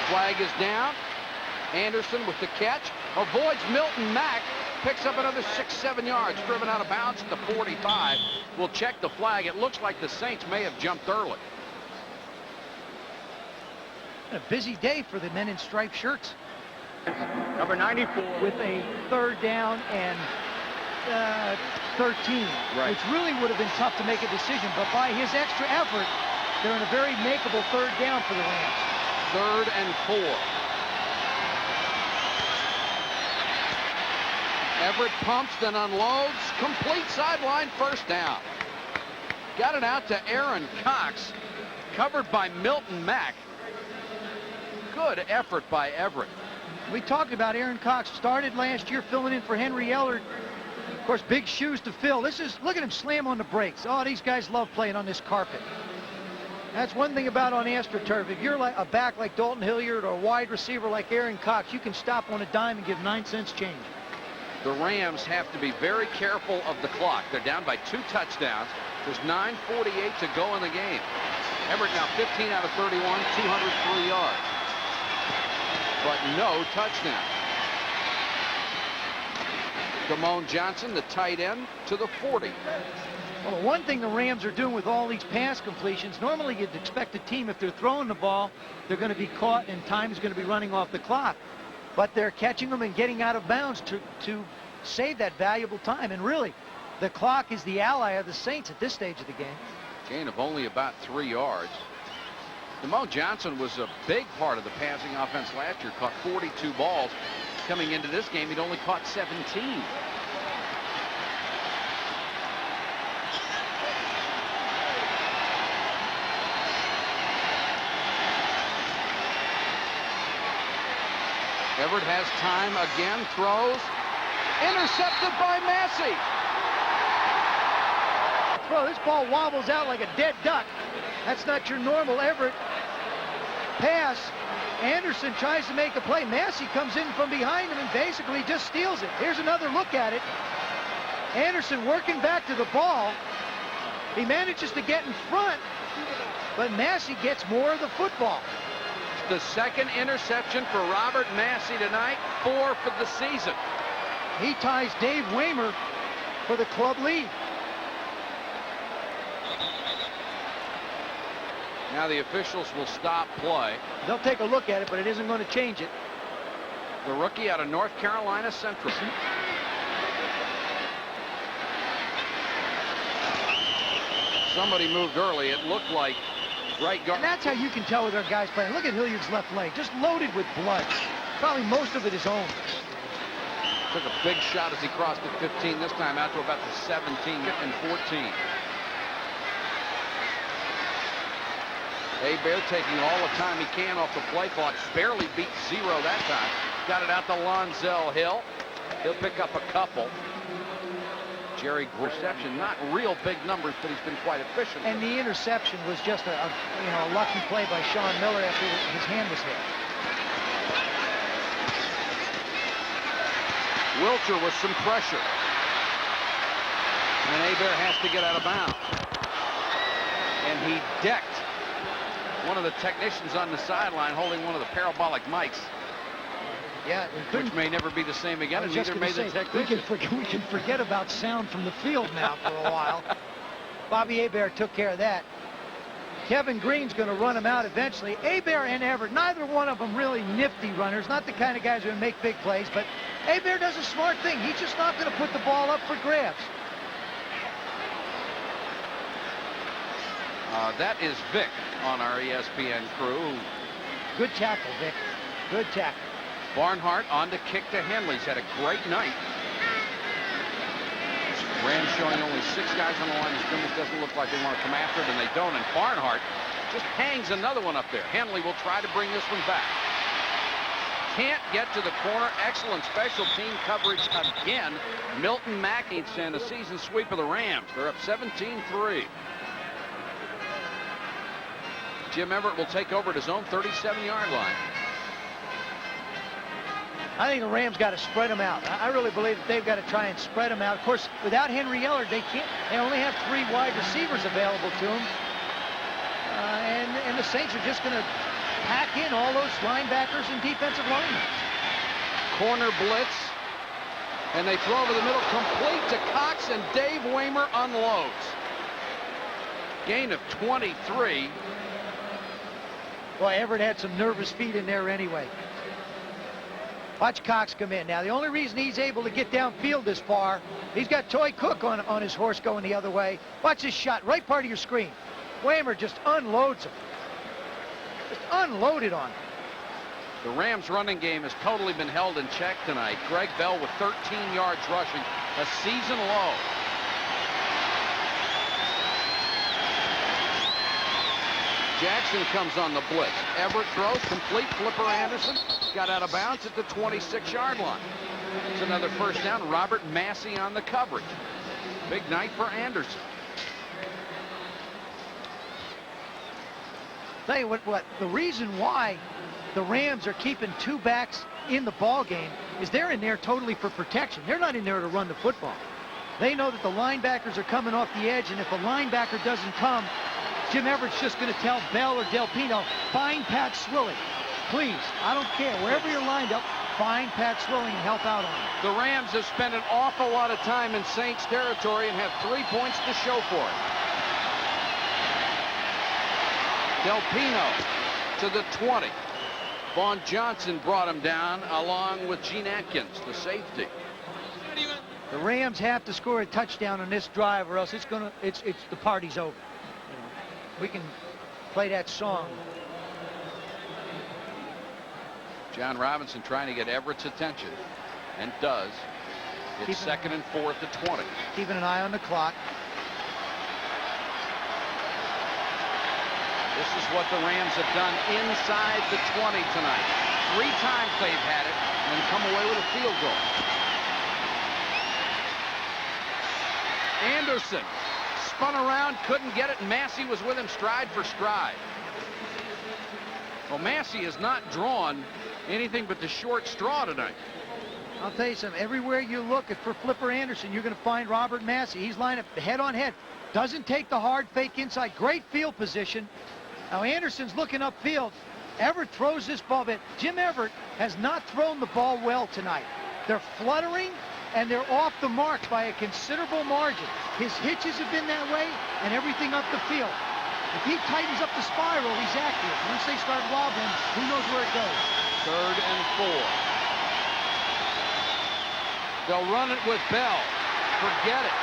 Flag is down. Anderson with the catch. Avoids Milton Mack. Picks up another 6-7 yards. Driven out of bounds at the 45. We'll check the flag. It looks like the Saints may have jumped early. A busy day for the men in striped shirts. Number 94. With a 3rd down and 13, right, which really would have been tough to make a decision, but by his extra effort, they're in a very makeable 3rd down for the Rams. 3rd and 4. Everett pumps, then unloads. Complete sideline, 1st down. Got it out to Aaron Cox. Covered by Milton Mack. Good effort by Everett. We talked about Aaron Cox. Started last year filling in for Henry Ellard. Of course, big shoes to fill. Look at him slam on the brakes. Oh, these guys love playing on this carpet. That's one thing about on AstroTurf. If you're like a back like Dalton Hilliard or a wide receiver like Aaron Cox, you can stop on a dime and give 9 cents change. The Rams have to be very careful of the clock. They're down by 2 touchdowns. There's 9:48 to go in the game. Everett now 15 out of 31, 203 yards. But no touchdown. Damone Johnson, the tight end, to the 40. Well, one thing the Rams are doing with all these pass completions, normally you'd expect a team, if they're throwing the ball, they're going to be caught and time is going to be running off the clock. But they're catching them and getting out of bounds to save that valuable time. And really, the clock is the ally of the Saints at this stage of the game. Gain of only about 3 yards. Damone Johnson was a big part of the passing offense last year. Caught 42 balls. Coming into this game, he'd only caught 17. Everett has time again, throws, intercepted by Massey. Throw, this ball wobbles out like a dead duck. That's not your normal Everett pass. Anderson tries to make a play. Massey comes in from behind him and basically just steals it. Here's another look at it. Anderson working back to the ball. He manages to get in front, but Massey gets more of the football. The 2nd interception for Robert Massey tonight, 4 for the season. He ties Dave Waymer for the club lead. Now the officials will stop play. They'll take a look at it, but it isn't going to change it. The rookie out of North Carolina Central. Somebody moved early. It looked like right guard. And that's how you can tell with our guys playing. Look at Hilliard's left leg, just loaded with blood. Probably most of it his own. Took a big shot as he crossed the 15, this time out to about the 17 and 14. Hebert taking all the time he can off the play clock. Barely beat 0 that time. Got it out to Lonzel Hill. He'll pick up a couple. Jerry reception, not real big numbers, but he's been quite efficient. And the interception was just a lucky play by Sean Miller after his hand was hit. Wilcher with some pressure. And Hebert has to get out of bounds. And he decked one of the technicians on the sideline holding one of the parabolic mics. Yeah, which may never be the same again, and neither may the technician. We can forget about sound from the field now for a while. Bobby Hebert took care of that. Kevin Green's going to run him out eventually. Hebert and Everett, neither one of them really nifty runners, not the kind of guys who make big plays, but Hebert does a smart thing. He's just not going to put the ball up for grabs. That is Vic on our ESPN crew. Good tackle, Vic. Good tackle. Barnhart on to kick to Henley. He's had a great night. Rams showing only 6 guys on the line of scrimmage. Doesn't look like they want to come after it, and they don't. And Barnhart just hangs another one up there. Henley will try to bring this one back. Can't get to the corner. Excellent special team coverage again. Milton Mackey and a season sweep of the Rams. They're up 17-3. Jim Everett will take over at his own 37-yard line. I think the Rams got to spread them out. I really believe that they've got to try and spread them out. Of course, without Henry Ellard, they can't. They only have 3 wide receivers available to them, and the Saints are just going to pack in all those linebackers and defensive linemen. Corner blitz. And they throw over the middle, complete to Cox, and Dave Waymer unloads. Gain of 23. Boy, Everett had some nervous feet in there anyway. Watch Cox come in. Now, the only reason he's able to get downfield this far, he's got Toy Cook on his horse going the other way. Watch this shot, right part of your screen. Waymer just unloads him. Just unloaded on him. The Rams' running game has totally been held in check tonight. Greg Bell with 13 yards rushing, a season low. Jackson comes on the blitz. Everett throws, complete. Flipper Anderson got out of bounds at the 26-yard line. It's another first down. Robert Massey on the coverage. Big night for Anderson. Tell you what, the reason why the Rams are keeping two backs in the ball game is they're in there totally for protection. They're not in there to run the football. They know that the linebackers are coming off the edge, and if a linebacker doesn't come, Jim Everett's just going to tell Bell or Del Pino, find Pat Swilling. Please, I don't care. Wherever you're lined up, find Pat Swilling and help out on him. The Rams have spent an awful lot of time in Saints territory and have 3 points to show for it. Del Pino to the 20. Vaughn Johnson brought him down along with Gene Atkins, the safety. The Rams have to score a touchdown on this drive, or else it's the party's over. You know, we can play that song. John Robinson trying to get Everett's attention, and does. It's second and 4 at the 20. Keeping an eye on the clock. This is what the Rams have done inside the 20 tonight. 3 times they've had it and come away with a field goal. Anderson spun around, couldn't get it, and Massey was with him stride for stride. Well, Massey has not drawn anything but the short straw tonight. I'll tell you something. Everywhere you look for Flipper Anderson, you're going to find Robert Massey. He's lined up head on head. Doesn't take the hard fake inside. Great field position. Now Anderson's looking upfield. Everett throws this ball, but Jim Everett has not thrown the ball well tonight. They're fluttering, and they're off the mark by a considerable margin. His hitches have been that way, and everything up the field. If he tightens up the spiral, he's accurate. Once they start wobbling, who knows where it goes. 3rd and 4. They'll run it with Bell. Forget it.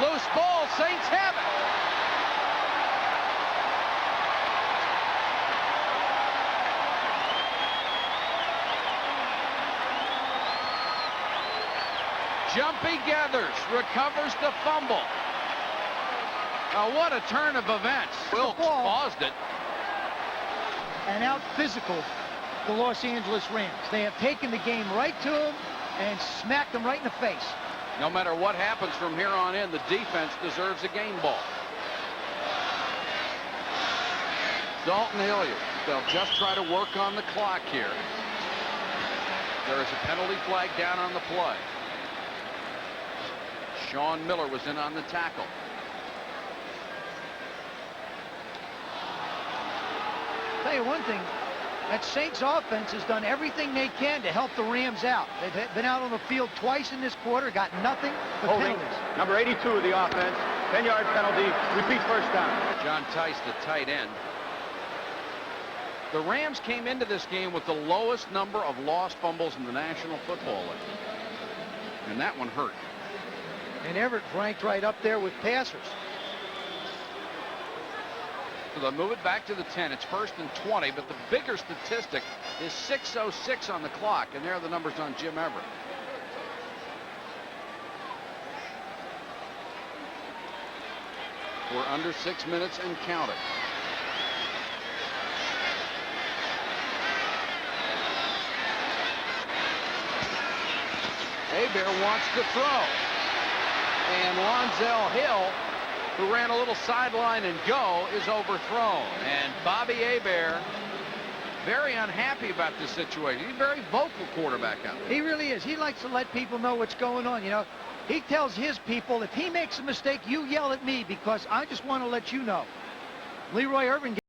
Loose ball. Saints have it. Jumpy Gathers recovers the fumble. Now what a turn of events. Wilkes caused it. And out physical the Los Angeles Rams. They have taken the game right to them and smacked them right in the face. No matter what happens from here on in, the defense deserves a game ball. Dalton Hilliard. They'll just try to work on the clock here. There is a penalty flag down on the play. Sean Miller was in on the tackle. Tell you one thing, that Saints offense has done everything they can to help the Rams out. They've been out on the field twice in this quarter, got nothing but Holding. penalties. Number 82 of the offense. 10-yard penalty. Repeat first down. John Tice, the tight end. The Rams came into this game with the lowest number of lost fumbles in the National Football League. And that one hurt. And Everett ranked right up there with passers. So they'll move it back to the 10. It's 1st and 20, but the bigger statistic is 6:06 on the clock, and there are the numbers on Jim Everett. We're under 6 minutes and counting. Hebert wants to throw. And Lonzel Hill, who ran a little sideline and go, is overthrown. And Bobby Hebert, very unhappy about this situation. He's a very vocal quarterback out there. He really is. He likes to let people know what's going on. You know, he tells his people, if he makes a mistake, you yell at me because I just want to let you know. Leroy Irvin